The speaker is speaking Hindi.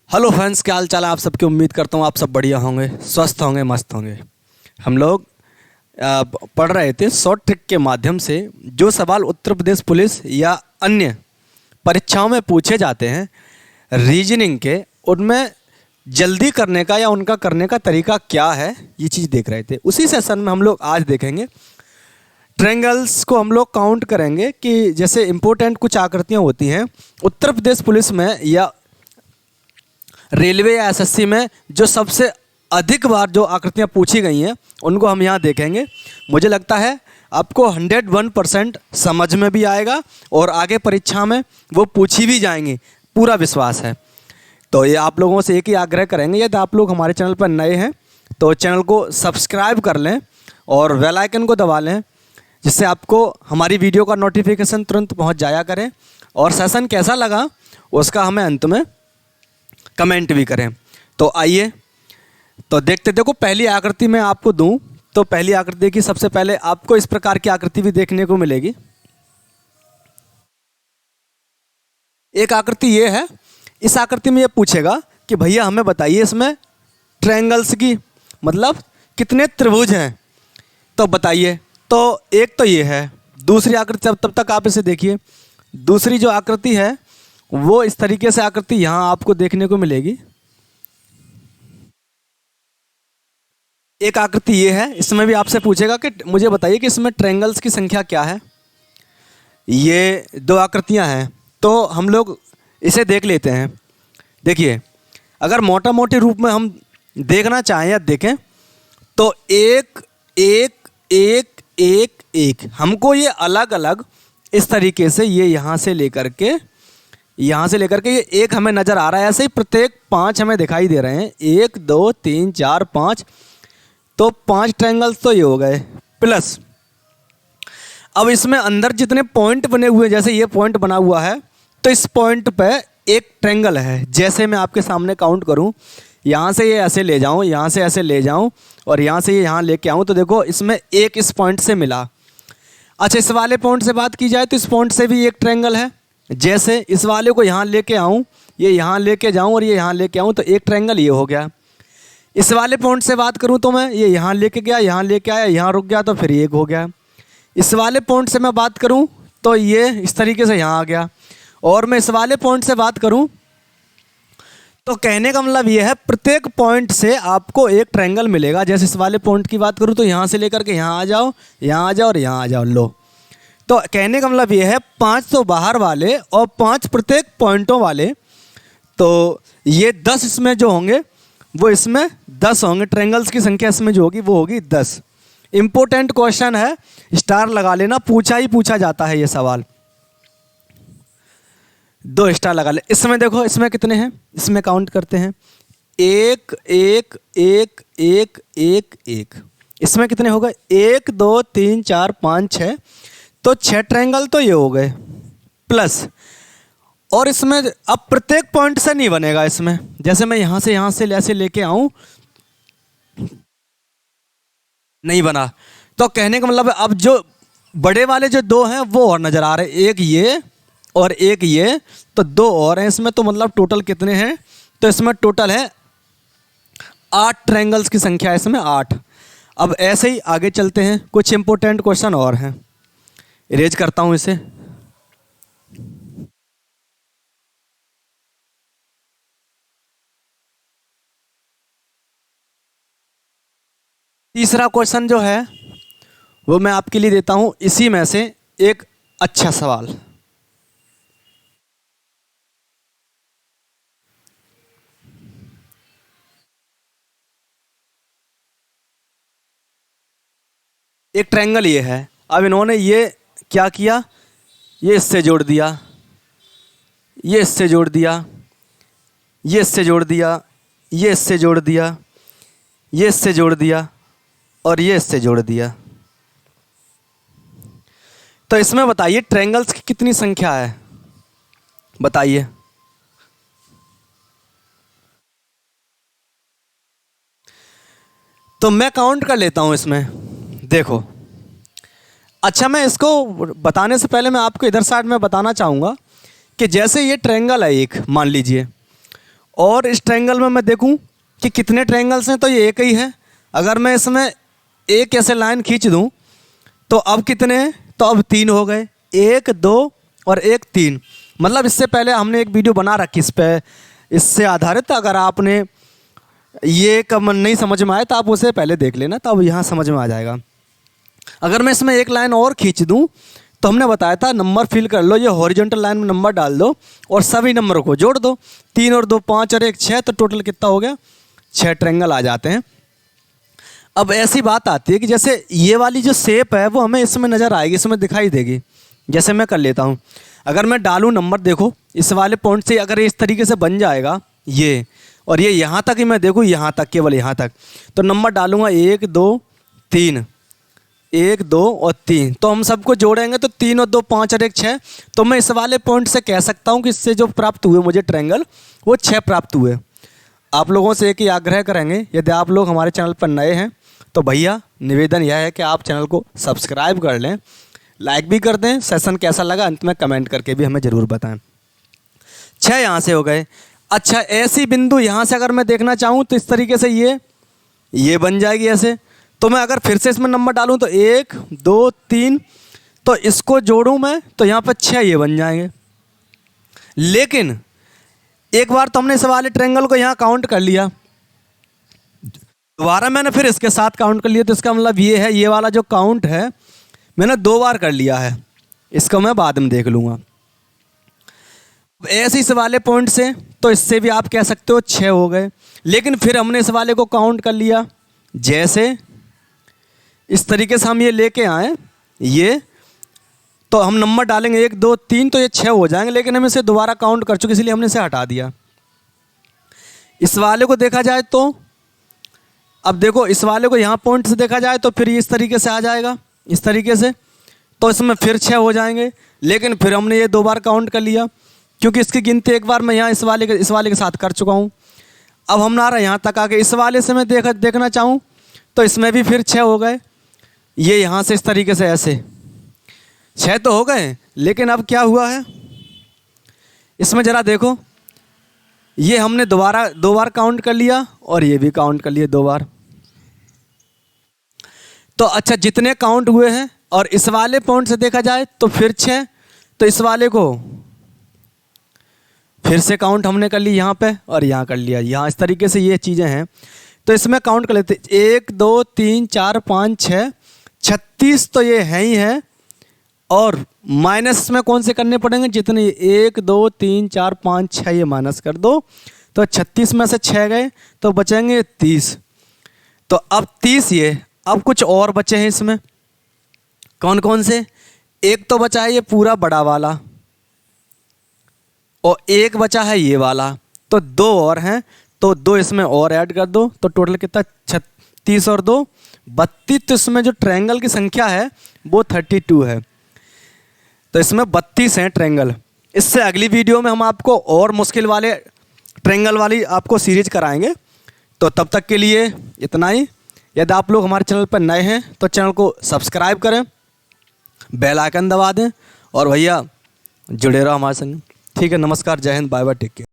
हेलो फ्रेंड्स, क्या हाल चाल है आप सबकी। उम्मीद करता हूँ आप सब बढ़िया होंगे, स्वस्थ होंगे, मस्त होंगे। हम लोग पढ़ रहे थे शॉर्ट ट्रिक के माध्यम से जो सवाल उत्तर प्रदेश पुलिस या अन्य परीक्षाओं में पूछे जाते हैं रीजनिंग के, उनमें जल्दी करने का या उनका करने का तरीका क्या है, ये चीज़ देख रहे थे। उसी सेशन में हम लोग आज देखेंगे ट्रायंगल्स को। हम लोग काउंट करेंगे कि जैसे इंपॉर्टेंट कुछ आकृतियाँ होती हैं उत्तर प्रदेश पुलिस में या रेलवे या एसएससी में, जो सबसे अधिक बार जो आकृतियाँ पूछी गई हैं उनको हम यहाँ देखेंगे। मुझे लगता है आपको 101% समझ में भी आएगा और आगे परीक्षा में वो पूछी भी जाएंगी, पूरा विश्वास है। तो ये आप लोगों से एक ही आग्रह करेंगे, यदि आप लोग हमारे चैनल पर नए हैं तो चैनल को सब्सक्राइब कर लें और बेल आइकन को दबा लें, जिससे आपको हमारी वीडियो का नोटिफिकेशन तुरंत पहुँच जाया करें। और सेशन कैसा लगा उसका हमें अंत में कमेंट भी करें। तो आइए तो देखते। देखो, पहली आकृति मैं आपको दूं तो पहली आकृति देखिए। सबसे पहले आपको इस प्रकार की आकृति भी देखने को मिलेगी। एक आकृति ये है। इस आकृति में ये पूछेगा कि भैया हमें बताइए इसमें ट्रायंगल्स की मतलब कितने त्रिभुज हैं, तो बताइए। तो एक तो ये है। दूसरी आकृति, तब तक आप इसे देखिए। दूसरी जो आकृति है वो इस तरीके से आकृति यहाँ आपको देखने को मिलेगी। एक आकृति ये है। इसमें भी आपसे पूछेगा कि मुझे बताइए कि इसमें ट्रायंगल्स की संख्या क्या है। ये दो आकृतियाँ हैं तो हम लोग इसे देख लेते हैं। देखिए, अगर मोटा मोटी रूप में हम देखना चाहें या देखें तो एक एक एक एक एक, हमको ये अलग अलग इस तरीके से ये यहाँ से लेकर के ये एक हमें नज़र आ रहा है। ऐसे ही प्रत्येक 5 हमें दिखाई दे रहे हैं। 1 2 3 4 5, तो 5 ट्रायंगल्स तो ये हो गए। प्लस अब इसमें अंदर जितने पॉइंट बने हुए हैं, जैसे ये पॉइंट बना हुआ है तो इस पॉइंट पे एक ट्रायंगल है। जैसे मैं आपके सामने काउंट करूं, यहाँ से ये ऐसे ले जाऊं, यहाँ से ऐसे ले जाऊं और यहाँ से ये यहाँ लेके आऊं, तो देखो इसमें एक इस पॉइंट से मिला। अच्छा, इस वाले पॉइंट से बात की जाए तो इस पॉइंट से भी एक ट्रायंगल है। जैसे इस वाले को यहाँ लेके आऊँ, ये यहाँ लेके जाऊँ और ये यहाँ लेके आऊँ, तो एक ट्रायंगल ये हो गया। इस वाले पॉइंट से बात करूँ तो मैं ये यहाँ लेके गया, यहाँ लेके आया, यहाँ रुक गया, तो फिर एक हो गया। इस वाले पॉइंट से मैं बात करूँ तो ये इस तरीके से यहाँ आ गया। और मैं इस वाले पॉइंट से बात करूँ तो कहने का मतलब ये है प्रत्येक पॉइंट से आपको एक ट्रायंगल मिलेगा। जैसे इस वाले पॉइंट की बात करूँ तो यहाँ से लेकर के यहाँ आ जाओ, यहाँ आ जाओ और यहाँ आ जाओ। लो, तो कहने का मतलब ये है 5 तो बाहर वाले और 5 प्रत्येक पॉइंटों वाले, तो ये 10 इसमें जो होंगे वो इसमें 10 होंगे। ट्रायंगल्स की संख्या इसमें जो होगी वो होगी 10। इंपॉर्टेंट क्वेश्चन है, स्टार लगा लेना, पूछा ही पूछा जाता है ये सवाल। 2 स्टार लगा ले। इसमें देखो इसमें कितने हैं, इसमें काउंट करते हैं। 1 1 1 1 1 1। इसमें कितने हो गए? 1 2 3 4 5 6, तो 6 ट्रायंगल तो ये हो गए। प्लस और इसमें अब प्रत्येक पॉइंट से नहीं बनेगा। इसमें जैसे मैं यहाँ से ऐसे लेके आऊँ, नहीं बना। तो कहने का मतलब अब जो बड़े वाले जो 2 हैं वो और नज़र आ रहे हैं, एक ये और एक ये, तो 2 और हैं इसमें। तो मतलब टोटल कितने हैं? तो इसमें टोटल है 8 ट्रायंगल्स की संख्या है इसमें, 8। अब ऐसे ही आगे चलते हैं, कुछ इंपॉर्टेंट क्वेश्चन और हैं। इरेज करता हूँ इसे। तीसरा क्वेश्चन जो है वो मैं आपके लिए देता हूं इसी में से एक अच्छा सवाल। एक ट्रायंगल ये है। अब इन्होंने ये क्या किया, ये इससे जोड़ दिया, ये इससे जोड़ दिया, ये इससे जोड़ दिया, ये इससे जोड़ दिया, ये इससे जोड़ दिया और ये इससे जोड़ दिया। तो इसमें बताइए ट्रायंगल्स की कितनी संख्या है, बताइए। तो मैं काउंट कर लेता हूं इसमें, देखो। अच्छा, मैं इसको बताने से पहले मैं आपको इधर साइड में बताना चाहूँगा कि जैसे ये ट्रायंगल है एक, मान लीजिए, और इस ट्रायंगल में मैं देखूं कि कितने ट्रायंगल्स हैं, तो ये एक ही है। अगर मैं इसमें एक ऐसे लाइन खींच दूं तो अब कितने हैं, तो अब 3 हो गए, 1 2 और 1 3। मतलब इससे पहले हमने एक वीडियो बना रखी इस पे, इससे आधारित। अगर आपने ये कम नहीं समझ में आए तो आप उसे पहले देख लेना, तब यहाँ समझ में आ जाएगा। अगर मैं इसमें एक लाइन और खींच दूँ तो हमने बताया था नंबर फिल कर लो, ये हॉरिजॉन्टल लाइन में नंबर डाल दो और सभी नंबरों को जोड़ दो, 3 और 2 5 और 1 6, तो टोटल कितना हो गया, 6 ट्रायंगल आ जाते हैं। अब ऐसी बात आती है कि जैसे ये वाली जो शेप है वो हमें इसमें नज़र आएगी, इसमें दिखाई देगी। जैसे मैं कर लेता हूँ, अगर मैं डालूँ नंबर, देखो इस वाले पॉइंट से अगर इस तरीके से बन जाएगा ये, और ये यहाँ तक ही मैं देखूँ, यहाँ तक, केवल यहाँ तक, तो नंबर डालूँगा 1 2 3, 1 2 और 3, तो हम सबको जोड़ेंगे तो 3 और 2 5 और 1 6। तो मैं इस वाले पॉइंट से कह सकता हूँ कि इससे जो प्राप्त हुए मुझे ट्रायंगल, वो 6 प्राप्त हुए। आप लोगों से एक ही आग्रह करेंगे, यदि आप लोग हमारे चैनल पर नए हैं तो भैया निवेदन यह है कि आप चैनल को सब्सक्राइब कर लें, लाइक भी कर दें, सेशन कैसा लगा अंत में कमेंट करके भी हमें ज़रूर बताएं। 6 यहाँ से हो गए। अच्छा, ऐसी बिंदु यहाँ से अगर मैं देखना चाहूँ तो इस तरीके से ये बन जाएगी ऐसे। तो मैं अगर फिर से इसमें नंबर डालूँ तो 1 2 3, तो इसको जोड़ूँ मैं तो यहाँ पर 6 ये बन जाएंगे। लेकिन एक बार तो हमने इस वाले ट्रायंगल को यहाँ काउंट कर लिया, दोबारा मैंने फिर इसके साथ काउंट कर लिया, तो इसका मतलब ये है, ये वाला जो काउंट है मैंने 2 बार कर लिया है, इसको मैं बाद में देख लूँगा। ऐसे इस वाले पॉइंट से, तो इससे भी आप कह सकते हो 6 हो गए। लेकिन फिर हमने इस वाले को काउंट कर लिया, जैसे इस तरीके से हम ये लेके आए ये, तो हम नंबर डालेंगे 1 2 3, तो ये 6 हो जाएंगे। लेकिन हम इसे दोबारा काउंट कर चुके, इसलिए हमने इसे हटा दिया। इस वाले को देखा जाए तो, अब देखो इस वाले को यहाँ पॉइंट से देखा जाए तो फिर ये इस तरीके से आ जाएगा, इस तरीके से, तो इसमें फिर 6 हो जाएंगे। लेकिन फिर हमने ये 2 बार काउंट कर लिया, क्योंकि इसकी गिनती एक बार मैं यहाँ इस वाले के साथ कर चुका हूँ। अब हम ना रहा यहाँ तक आके, इस वाले से मैं देखना चाहूँ तो इसमें भी फिर 6 हो गए। ये यहाँ से इस तरीके से ऐसे 6 तो हो गए। लेकिन अब क्या हुआ है इसमें, ज़रा देखो, ये हमने 2 बार काउंट कर लिया और ये भी काउंट कर लिए 2 बार। तो अच्छा, जितने काउंट हुए हैं, और इस वाले पॉइंट से देखा जाए तो फिर 6, तो इस वाले को फिर से काउंट हमने कर ली यहाँ पे और यहाँ कर लिया, यहाँ इस तरीके से ये चीज़ें हैं। तो इसमें काउंट कर लेते, 1 2 3 4 5 6 36, तो ये है ही है। और माइनस में कौन से करने पड़ेंगे, जितने 1 2 3 4 5 6 ये माइनस कर दो, तो 36 में से 6 गए तो बचेंगे 30। तो अब 30 ये, अब कुछ और बचे हैं इसमें, कौन कौन से, एक तो बचा है ये पूरा बड़ा वाला, और एक बचा है ये वाला, तो 2 और हैं, तो 2 इसमें और ऐड कर दो, तो टोटल कितना, 36 और 2 32। तो इसमें जो ट्रायंगल की संख्या है वो 32 है। तो इसमें 32 हैं ट्रायंगल। इससे अगली वीडियो में हम आपको और मुश्किल वाले ट्रायंगल वाली आपको सीरीज कराएंगे। तो तब तक के लिए इतना ही। यदि आप लोग हमारे चैनल पर नए हैं तो चैनल को सब्सक्राइब करें, बेल आइकन दबा दें, और भैया जुड़े रहो हमारे संग। ठीक है, नमस्कार, जय Hind, bye bye, take care.